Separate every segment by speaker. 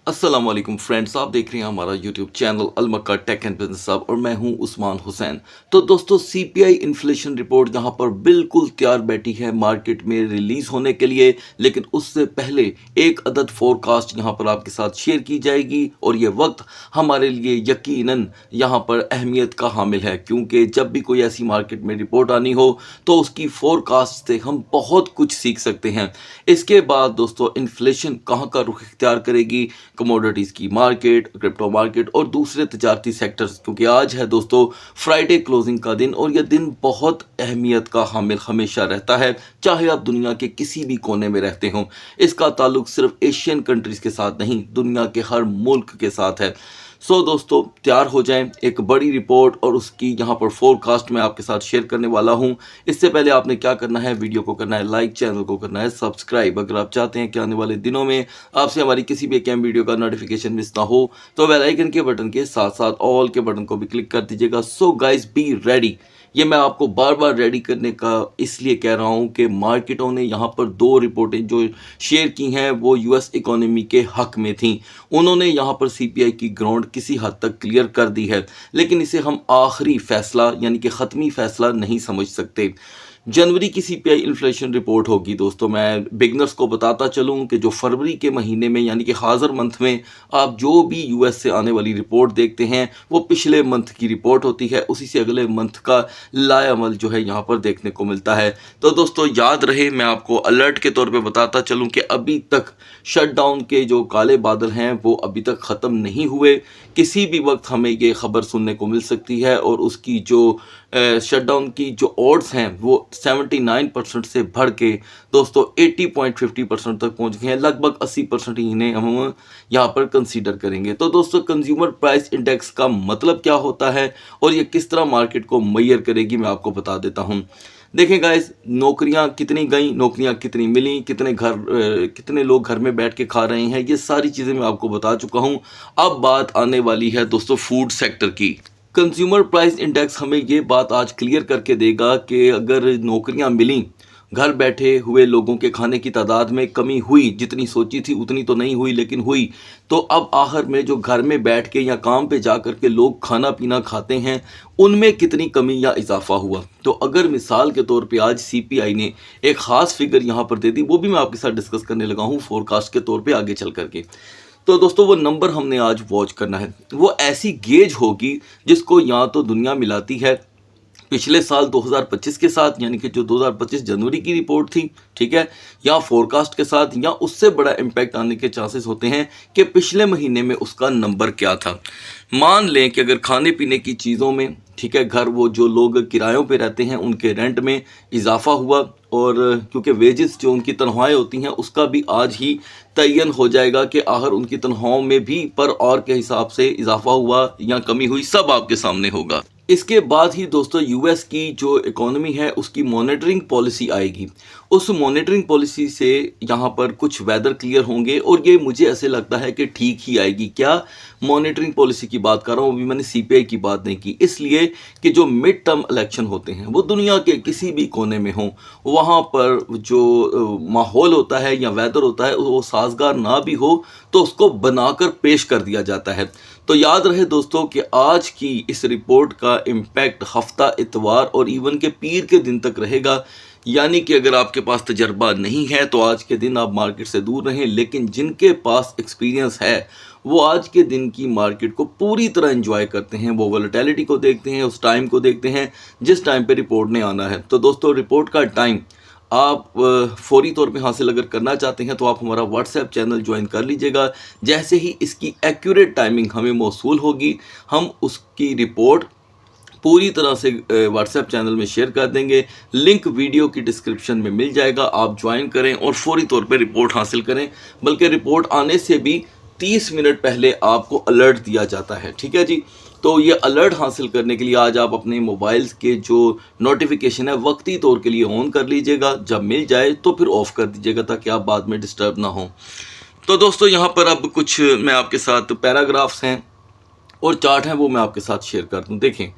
Speaker 1: अस्सलाम वालेकुम फ्रेंड्स, आप देख रहे हैं हमारा YouTube channel Al Makka tech and business hub और मैं हूं उस्मान हुसैन। तो दोस्तों, सीपीआई इन्फ्लेशन रिपोर्ट यहां पर बिल्कुल तैयार बैठी है मार्केट में रिलीज होने के लिए, लेकिन उससे पहले एक अदद फोरकास्ट यहां पर आपके साथ शेयर की जाएगी और ये वक्त हमारे लिए यकीनन यहां पर अहमियत का हामिल है, क्योंकि जब भी कोई ऐसी मार्केट में रिपोर्ट आनी हो तो उसकी फोरकास्ट से हम बहुत कुछ सीख सकते हैं। इसके बाद दोस्तों, इन्फ्लेशन कहाँ का रुख इख्तियार करेगी, कमोडिटीज़ की मार्केट, क्रिप्टो मार्केट और दूसरे तजारती सेक्टर्स, क्योंकि आज है दोस्तों फ्राइडे क्लोजिंग का दिन और यह दिन बहुत अहमियत का हामिल हमेशा रहता है, चाहे आप दुनिया के किसी भी कोने में रहते हों। इसका ताल्लुक सिर्फ एशियन कंट्रीज़ के साथ नहीं, दुनिया के हर मुल्क के साथ है। सो दोस्तों, तैयार हो जाएं, एक बड़ी रिपोर्ट और उसकी यहाँ पर फोरकास्ट मैं आपके साथ शेयर करने वाला हूँ। इससे पहले आपने क्या करना है, वीडियो को करना है लाइक, चैनल को करना है सब्सक्राइब। अगर आप चाहते हैं कि आने वाले दिनों में आपसे हमारी किसी भी एक वीडियो का नोटिफिकेशन मिस ना हो तो बेल आइकन के बटन के साथ साथ ऑल के बटन को भी क्लिक कर दीजिएगा। So guys, be ready. ये मैं आपको बार बार रेडी करने का इसलिए कह रहा हूँ कि मार्केटों ने यहाँ पर दो रिपोर्टें जो शेयर की हैं वो यूएस इकोनॉमी के हक में थी। उन्होंने यहाँ पर सीपीआई की ग्राउंड किसी हद तक क्लियर कर दी है, लेकिन इसे हम आखिरी फैसला यानी कि ख़त्मी फैसला नहीं समझ सकते। जनवरी की सीपीआई इन्फ्लेशन रिपोर्ट होगी दोस्तों। मैं बिगनर्स को बताता चलूं कि जो फरवरी के महीने में यानी कि हाज़र मंथ में आप जो भी यूएस से आने वाली रिपोर्ट देखते हैं वो पिछले मंथ की रिपोर्ट होती है, उसी से अगले मंथ का लाएअमल जो है यहाँ पर देखने को मिलता है। तो दोस्तों याद रहे, मैं आपको अलर्ट के तौर पे बताता चलूं कि अभी तक शटडाउन के जो काले बादल हैं वो अभी तक ख़त्म नहीं हुए। किसी भी वक्त हमें ये खबर सुनने को मिल सकती है और उसकी जो शटडाउन की जो ऑड्स हैं वो 79% से बढ़ के दोस्तों 80.50% तक पहुंच गए हैं। लगभग 80% ही इन्हें हम यहाँ पर कंसीडर करेंगे। तो दोस्तों, कंज्यूमर प्राइस इंडेक्स का मतलब क्या होता है और ये किस तरह मार्केट को मैयर करेगी, मैं आपको बता देता हूँ। देखें गाइस, नौकरियां कितनी गई, नौकरियां कितनी मिली, कितने लोग घर में बैठ के खा रहे हैं, ये सारी चीज़ें मैं आपको बता चुका हूँ। अब बात आने वाली है दोस्तों फूड सेक्टर की। कंज्यूमर प्राइस इंडेक्स हमें ये बात आज क्लियर करके देगा कि अगर नौकरियां मिली, घर बैठे हुए लोगों के खाने की तादाद में कमी हुई, जितनी सोची थी उतनी तो नहीं हुई लेकिन हुई, तो अब आखिर में जो घर में बैठ के या काम पे जा कर के लोग खाना पीना खाते हैं उनमें कितनी कमी या इजाफा हुआ। तो अगर मिसाल के तौर पे आज सीपीआई ने एक ख़ास फिगर यहाँ पर दे दी, वो भी मैं आपके साथ डिस्कस करने लगा हूँ फोरकास्ट के तौर पर आगे चल करके। तो दोस्तों, वो नंबर हमने आज वॉच करना है। वो ऐसी गेज होगी जिसको या तो दुनिया मिलाती है पिछले साल 2025 के साथ, यानी कि जो 2025 जनवरी की रिपोर्ट थी, ठीक है, या फोरकास्ट के साथ, या उससे बड़ा इम्पैक्ट आने के चांसेस होते हैं कि पिछले महीने में उसका नंबर क्या था। मान लें कि अगर खाने पीने की चीज़ों में, ठीक है, घर वो जो लोग किरायों पे रहते हैं उनके रेंट में इजाफा हुआ, और क्योंकि वेजेस जो उनकी तनख्वाहें होती हैं उसका भी आज ही तयन हो जाएगा कि आखिर उनकी तनख्वाहों में भी पर और के हिसाब से इजाफा हुआ या कमी हुई, सब आपके सामने होगा। इसके बाद ही दोस्तों यूएस की जो इकोनॉमी है उसकी मॉनिटरिंग पॉलिसी आएगी। उस मॉनिटरिंग पॉलिसी से यहाँ पर कुछ वेदर क्लियर होंगे और ये मुझे ऐसे लगता है कि ठीक ही आएगी। क्या मॉनिटरिंग पॉलिसी की बात कर रहा हूँ, अभी मैंने सीपीआई की बात नहीं की, इसलिए कि जो मिड टर्म इलेक्शन होते हैं वो दुनिया के किसी भी कोने में हों, वहाँ पर जो माहौल होता है या वेदर होता है वो साजगार ना भी हो तो उसको बनाकर पेश कर दिया जाता है। तो याद रहे दोस्तों कि आज की इस रिपोर्ट का इम्पैक्ट हफ्ता, इतवार और इवन के पीर के दिन तक रहेगा। यानी कि अगर आपके पास तजर्बा नहीं है तो आज के दिन आप मार्केट से दूर रहें, लेकिन जिनके पास एक्सपीरियंस है वो आज के दिन की मार्केट को पूरी तरह एंजॉय करते हैं, वो वोलेटिलिटी को देखते हैं, उस टाइम को देखते हैं जिस टाइम पे रिपोर्ट ने आना है। तो दोस्तों, रिपोर्ट का टाइम आप फौरी तौर पे हासिल अगर करना चाहते हैं तो आप हमारा व्हाट्सएप चैनल ज्वाइन कर लीजिएगा। जैसे ही इसकी एक्यूरेट टाइमिंग हमें मौसूल होगी, हम उसकी रिपोर्ट पूरी तरह से व्हाट्सएप चैनल में शेयर कर देंगे। लिंक वीडियो की डिस्क्रिप्शन में मिल जाएगा, आप ज्वाइन करें और फौरी तौर पे रिपोर्ट हासिल करें। बल्कि रिपोर्ट आने से भी 30 मिनट पहले आपको अलर्ट दिया जाता है, ठीक है जी। तो ये अलर्ट हासिल करने के लिए आज आप अपने मोबाइल्स के जो नोटिफिकेशन है वक्ती तौर के लिए ऑन कर लीजिएगा, जब मिल जाए तो फिर ऑफ़ कर दीजिएगा ताकि आप बाद में डिस्टर्ब ना हो। तो दोस्तों, यहाँ पर अब कुछ मैं आपके साथ पैराग्राफ्स हैं और चार्ट हैं वो मैं आपके साथ शेयर कर दूँ। देखें,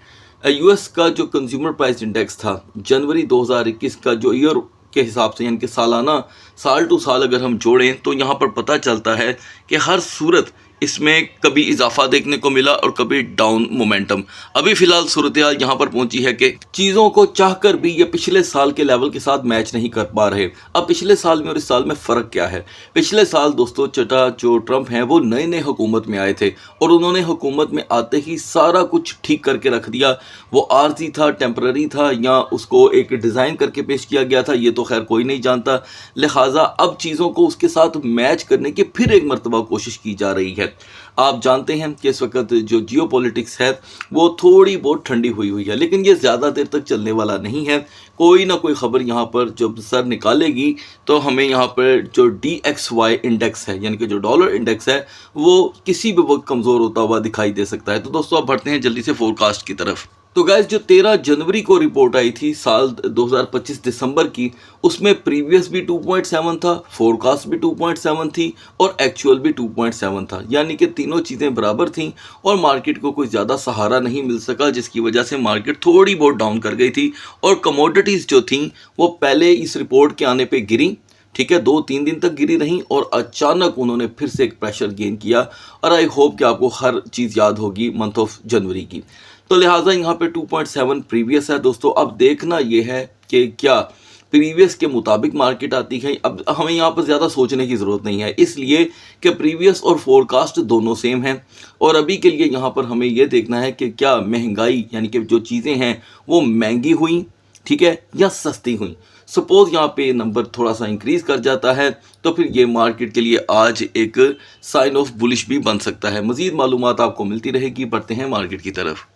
Speaker 1: यूएस का जो कंज्यूमर प्राइस इंडेक्स था जनवरी 2021 का, जो ईयर के हिसाब से, यानी कि सालाना, साल टू साल अगर हम जोड़ें तो यहाँ पर पता चलता है कि हर सूरत इसमें कभी इजाफा देखने को मिला और कभी डाउन मोमेंटम। अभी फ़िलहाल सूरत हाल यहाँ पर पहुंची है कि चीज़ों को चाहकर भी ये पिछले साल के लेवल के साथ मैच नहीं कर पा रहे। अब पिछले साल में और इस साल में फ़र्क क्या है? पिछले साल दोस्तों चटा जो ट्रंप हैं वो नए नए हुकूमत में आए थे और उन्होंने हुकूमत में आते ही सारा कुछ ठीक करके रख दिया। वो आर्जी था, टेम्पररी था, या उसको एक डिज़ाइन करके पेश किया गया था, ये तो खैर कोई नहीं जानता। लिहाजा अब चीज़ों को उसके साथ मैच करने की फिर एक मरतबा कोशिश की जा रही है। आप जानते हैं कि इस वक्त जो जियोपॉलिटिक्स है वो थोड़ी बहुत ठंडी हुई है, लेकिन ये ज़्यादा देर तक चलने वाला नहीं है। कोई ना कोई ख़बर यहाँ पर जब सर निकालेगी तो हमें यहाँ पर जो DXY इंडेक्स है, यानी कि जो डॉलर इंडेक्स है, वो किसी भी वक्त कमज़ोर होता हुआ दिखाई दे सकता है। तो दोस्तों अब बढ़ते हैं जल्दी से फोरकास्ट की तरफ। तो गाइस जो 13 जनवरी को रिपोर्ट आई थी साल 2025 दिसंबर की, उसमें प्रीवियस भी 2.7 था, फोरकास्ट भी 2.7 थी और एक्चुअल भी 2.7 था, यानी कि तीनों चीज़ें बराबर थीं और मार्केट को कोई ज़्यादा सहारा नहीं मिल सका, जिसकी वजह से मार्केट थोड़ी बहुत डाउन कर गई थी। और कमोडिटीज़ जो थीं वो पहले इस रिपोर्ट के आने पर गिरी, ठीक है, 2-3 दिन तक गिरी रहीं और अचानक उन्होंने फिर से एक प्रेशर गेन किया। और आई होप कि आपको हर चीज़ याद होगी मंथ ऑफ जनवरी की। तो लिहाजा यहाँ पे 2.7 प्रीवियस है दोस्तों। अब देखना ये है कि क्या प्रीवियस के मुताबिक मार्केट आती है। अब हमें यहाँ पर ज़्यादा सोचने की ज़रूरत नहीं है, इसलिए कि प्रीवियस और फोरकास्ट दोनों सेम हैं। और अभी के लिए यहाँ पर हमें ये देखना है कि क्या महंगाई, यानी कि जो चीज़ें हैं वो महंगी हुई, ठीक है, या सस्ती हुई। सपोज़ यहाँ पे नंबर थोड़ा सा इंक्रीज़ कर जाता है तो फिर ये मार्केट के लिए आज एक साइन ऑफ बुलिश भी बन सकता है। मज़ीद मालूमात आपको मिलती रहेगी। बढ़ते हैं मार्केट की तरफ।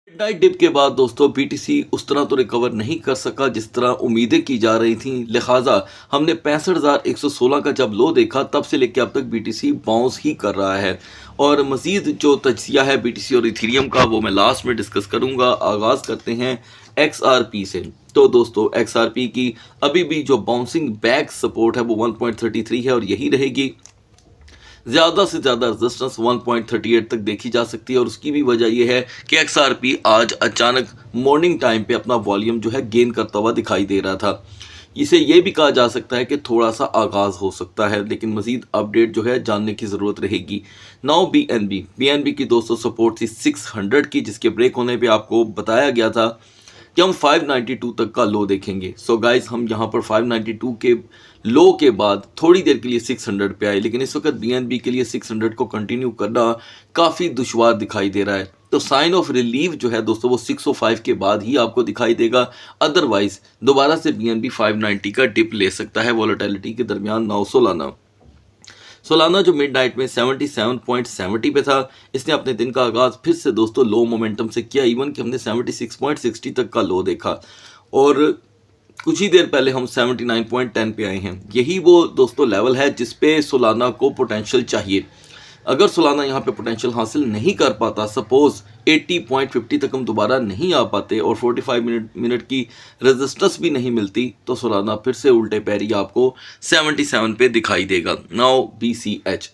Speaker 1: मिडनाइट डिप के बाद दोस्तों BTC उस तरह तो रिकवर नहीं कर सका जिस तरह उम्मीदें की जा रही थीं। लिहाजा हमने 65,116 का जब लो देखा तब से लेकर अब तक BTC बाउंस ही कर रहा है। और मज़ीद जो तजज़िया है BTC और इथेरियम का वो मैं लास्ट में डिस्कस करूँगा। आगाज़ करते हैं XRP से। तो दोस्तों XRP की अभी भी जो बाउंसिंग बैक सपोर्ट है वो 1.33 है और यही रहेगी। ज़्यादा से ज़्यादा रेजिस्टेंस 1.38 तक देखी जा सकती है और उसकी भी वजह यह है कि XRP आज अचानक मॉर्निंग टाइम पे अपना वॉल्यूम जो है गेन करता हुआ दिखाई दे रहा था। इसे ये भी कहा जा सकता है कि थोड़ा सा आगाज़ हो सकता है, लेकिन मज़ीद अपडेट जो है जानने की ज़रूरत रहेगी। नाउ BNB की दोस्तों सपोर्ट थी 600 की, जिसके ब्रेक होने पे आपको बताया गया था कि हम 592 तक का लो देखेंगे। सो गाइस हम यहाँ पर 592 के लो के बाद थोड़ी देर के लिए 600 पे आए, लेकिन इस वक्त BNB के लिए 600 को कंटिन्यू करना काफ़ी दुश्वार दिखाई दे रहा है। तो साइन ऑफ रिलीफ जो है दोस्तों वो 605 के बाद ही आपको दिखाई देगा। अदरवाइज दोबारा से BNB 590 का डिप ले सकता है वॉलेटिलिटी के दरमियान 9 सोलाना जो मिड नाइट में 77.70 पे था। इसने अपने दिन का आगाज़ फिर से दोस्तों लो मोमेंटम से किया, इवन कि हमने 76.60 तक का लो देखा और कुछ ही देर पहले हम 79.10 पे आए हैं। यही वो दोस्तों लेवल है जिस पे सोलाना को पोटेंशियल चाहिए। अगर सोलाना यहाँ पे पोटेंशियल हासिल नहीं कर पाता, सपोज 80.50 तक हम दोबारा नहीं आ पाते और 45 मिनट की रेजिस्टेंस भी नहीं मिलती, तो सोलाना फिर से उल्टे पैरी आपको 77 पे दिखाई देगा। नाउ BCH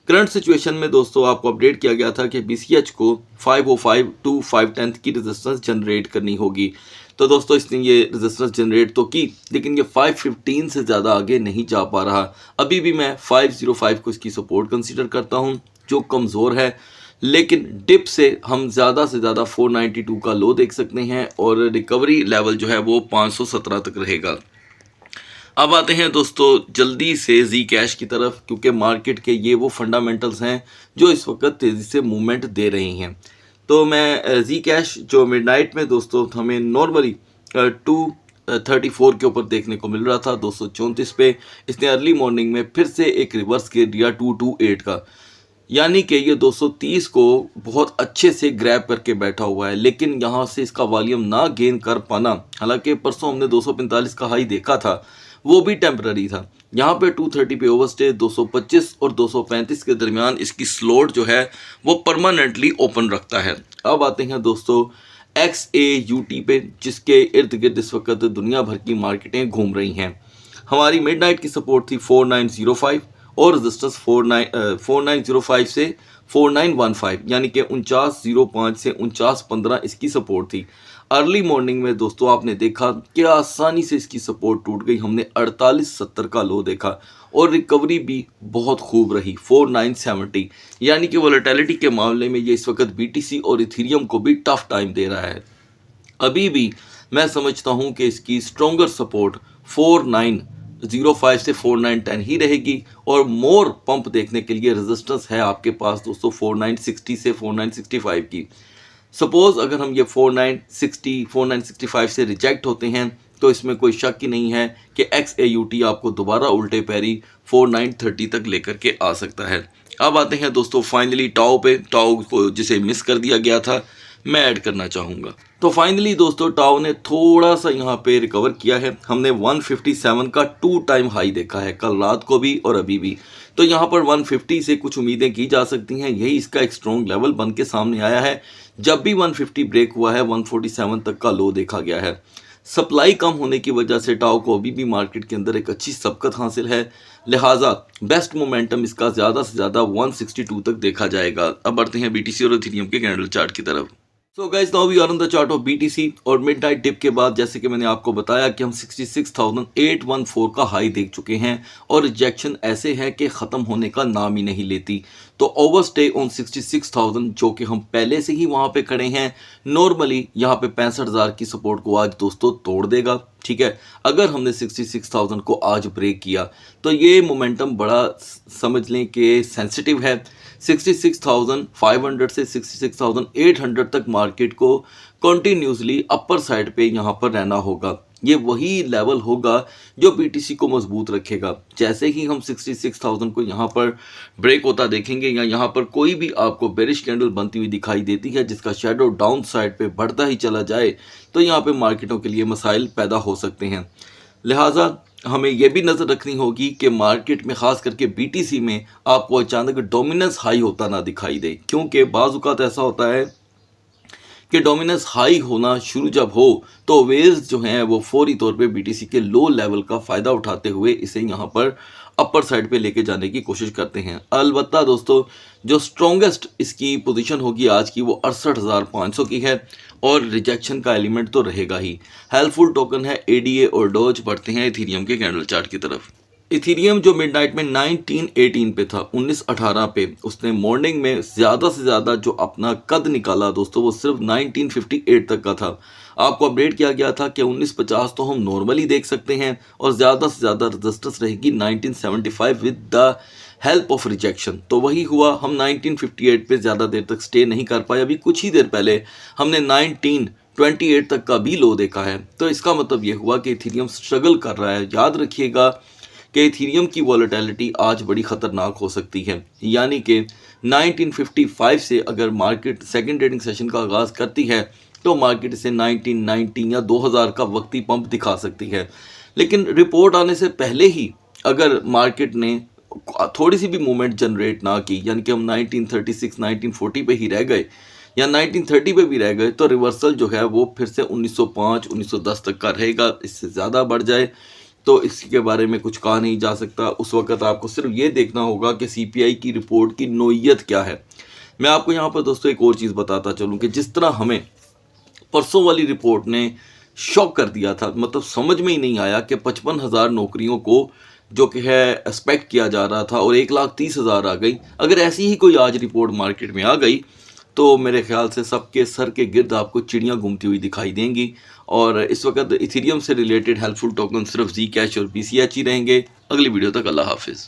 Speaker 1: करंट सिचुएशन में दोस्तों आपको अपडेट किया गया था कि BCH को 505 टू 510 की रेजिस्टेंस जनरेट करनी होगी। तो दोस्तों इसने ये रेजिस्टेंस जनरेट तो की, लेकिन ये 515 से ज़्यादा आगे नहीं जा पा रहा। अभी भी मैं 505 को इसकी सपोर्ट कंसीडर करता हूँ जो कमज़ोर है, लेकिन डिप से हम ज़्यादा से ज़्यादा 492 का लो देख सकते हैं और रिकवरी लेवल जो है वो 517 तक रहेगा। अब आते हैं दोस्तों जल्दी से Zcash की तरफ, क्योंकि मार्केट के ये वो फंडामेंटल्स हैं जो इस वक्त तेज़ी से मूवमेंट दे रही हैं। तो मैं Zcash जो मिडनाइट में दोस्तों हमें नॉर्मली 234 के ऊपर देखने को मिल रहा था, 234 पे इसने अर्ली मॉर्निंग में फिर से एक रिवर्स गिर दिया 228 का, यानी कि ये 230 को बहुत अच्छे से ग्रैब करके बैठा हुआ है। लेकिन यहाँ से इसका वॉल्यूम ना गेन कर पाना, हालांकि परसों हमने 245 का हाई देखा था, वो भी टेम्पररी था। यहाँ पे 230 पे ओवरस्टे, 225 और 235 के दरमियान इसकी स्लोट जो है वो परमानेंटली ओपन रखता है। अब आते हैं दोस्तों XAUT पे, जिसके इर्द गिर्द इस वक्त दुनिया भर की मार्केटें घूम रही हैं। हमारी मिडनाइट की सपोर्ट थी 4905 और रेजिस्टेंस 4905 से 4915, यानी कि 4905 से 4915 इसकी सपोर्ट थी। अर्ली मॉर्निंग में दोस्तों आपने देखा कि आसानी से इसकी सपोर्ट टूट गई। हमने 4870 का लो देखा और रिकवरी भी बहुत खूब रही 4970, यानी कि वोलेटिलिटी के मामले में ये इस वक्त बीटीसी और इथेरियम को भी टफ टाइम दे रहा है। अभी भी मैं समझता हूं कि इसकी स्ट्रॉन्गर सपोर्ट 4905 से 4910 ही रहेगी और मोर पंप देखने के लिए रेजिस्टेंस है आपके पास दोस्तों 4960 से 4965 की। सपोज अगर हम ये 4960 4965 से रिजेक्ट होते हैं तो इसमें कोई शक ही नहीं है कि XAUT आपको दोबारा उल्टे पैरी 4930 तक लेकर के आ सकता है। अब आते हैं दोस्तों फाइनली टाओ पे। टाओ को जिसे मिस कर दिया गया था मैं ऐड करना चाहूँगा। तो फाइनली दोस्तों टाओ ने थोड़ा सा यहाँ पे रिकवर किया है। हमने 157 का 2 टाइम हाई देखा है कल रात को भी और अभी भी। तो यहाँ पर 150 से कुछ उम्मीदें की जा सकती हैं। यही इसका एक स्ट्रॉन्ग लेवल बन के सामने आया है। जब भी 150 ब्रेक हुआ है 147 तक का लो देखा गया है। सप्लाई कम होने की वजह से टाओ को अभी भी मार्केट के अंदर एक अच्छी सबकत हासिल है, लिहाजा बेस्ट मोमेंटम इसका ज़्यादा से ज़्यादा 162 तक देखा जाएगा। अब बढ़ते हैं बीटीसी और इथेरियम के कैंडल चार्ट की तरफ। So guys now we are on the chart of BTC और मिडनाइट डिप के बाद जैसे कि मैंने आपको बताया कि हम 66,814 का हाई देख चुके हैं और रिजेक्शन ऐसे है कि ख़त्म होने का नाम ही नहीं लेती। तो ओवरस्टे ऑन 66,000 जो कि हम पहले से ही वहाँ पे खड़े हैं, नॉर्मली यहाँ पे 65,000 की सपोर्ट को आज दोस्तों तोड़ देगा। ठीक है, अगर हमने 66,000 को आज ब्रेक किया तो ये मोमेंटम बड़ा समझ लें कि सेंसिटिव है। 66,500 से 66,800 तक मार्केट को कंटिन्यूसली अपर साइड पे यहाँ पर रहना होगा। ये वही लेवल होगा जो बीटीसी को मजबूत रखेगा। जैसे ही हम 66,000 को यहाँ पर ब्रेक होता देखेंगे या यहाँ पर कोई भी आपको बेरिश कैंडल बनती हुई दिखाई देती है जिसका शेडो डाउन साइड पे बढ़ता ही चला जाए तो यहाँ पे मार्केटों के लिए मसाइल पैदा हो सकते हैं। लिहाजा हमें यह भी नज़र रखनी होगी कि मार्केट में ख़ास करके बीटीसी में आपको अचानक डोमिनेंस हाई होता ना दिखाई दे, क्योंकि बाज़ औक़ात ऐसा होता है कि डोमिनेंस हाई होना शुरू जब हो तो वेल्स जो हैं वो फौरी तौर पे बीटीसी के लो लेवल का फ़ायदा उठाते हुए इसे यहाँ पर अपर साइड पे लेके जाने की कोशिश करते हैं। अलबत्ता दोस्तों जो स्ट्रॉन्गेस्ट इसकी पोजीशन होगी आज की वो 68,500 की है और रिजेक्शन का एलिमेंट तो रहेगा ही। हेल्पफुल टोकन है ADA और डॉज। बढ़ते हैं इथेरियम के कैंडल चार्ट की तरफ। इथेरियम जो मिडनाइट में 1918 पे था, 1918 पे, उसने मॉर्निंग में ज़्यादा से ज़्यादा जो अपना कद निकाला दोस्तों वो सिर्फ 1958 तक का था। आपको अपडेट किया गया था कि 1950 तो हम नॉर्मली देख सकते हैं और ज़्यादा से ज़्यादा रेजिस्टेंस रहेगी 1975 with the help of rejection. तो वही हुआ, हम 1958 पे ज़्यादा देर तक स्टे नहीं कर पाए। अभी कुछ ही देर पहले हमने 1928 तक का भी लो देखा है। तो इसका मतलब ये हुआ कि इथेरियम स्ट्रगल कर रहा है। याद रखिएगा कि इथेरियम की वॉलेटिलिटी आज बड़ी ख़तरनाक हो सकती है, यानी कि 1955 से अगर मार्केट सेकंड ट्रेडिंग सेशन का आगाज़ करती है तो मार्केट इसे 1990 या 2000 का वक्ती पंप दिखा सकती है। लेकिन रिपोर्ट आने से पहले ही अगर मार्केट ने थोड़ी सी भी मूवमेंट जनरेट ना की, यानी कि हम 1936 1940 पे ही रह गए या 1930 पे भी रह गए, तो रिवर्सल जो है वो फिर से 1905 1910 तक का रहेगा। इससे ज़्यादा बढ़ जाए तो इसके बारे में कुछ कहा नहीं जा सकता। उस वक्त आपको सिर्फ ये देखना होगा कि CPI की रिपोर्ट की नोयत क्या है। मैं आपको यहाँ पर दोस्तों एक और चीज़ बताता चलूँ कि जिस तरह हमें परसों वाली रिपोर्ट ने शॉक कर दिया था, मतलब समझ में ही नहीं आया कि 55,000 नौकरियों को जो कि है एक्सपेक्ट किया जा रहा था और 1,30,000 आ गई। अगर ऐसी ही कोई आज रिपोर्ट मार्केट में आ गई तो मेरे ख्याल से सबके सर के गिर्द आपको चिड़ियाँ घूमती हुई दिखाई देंगी। और इस वक्त इथेरियम से रिलेटेड हेल्पफुल टोकन सिर्फ Zcash और BCH ही रहेंगे। अगली वीडियो तक अल्लाह हाफिज़।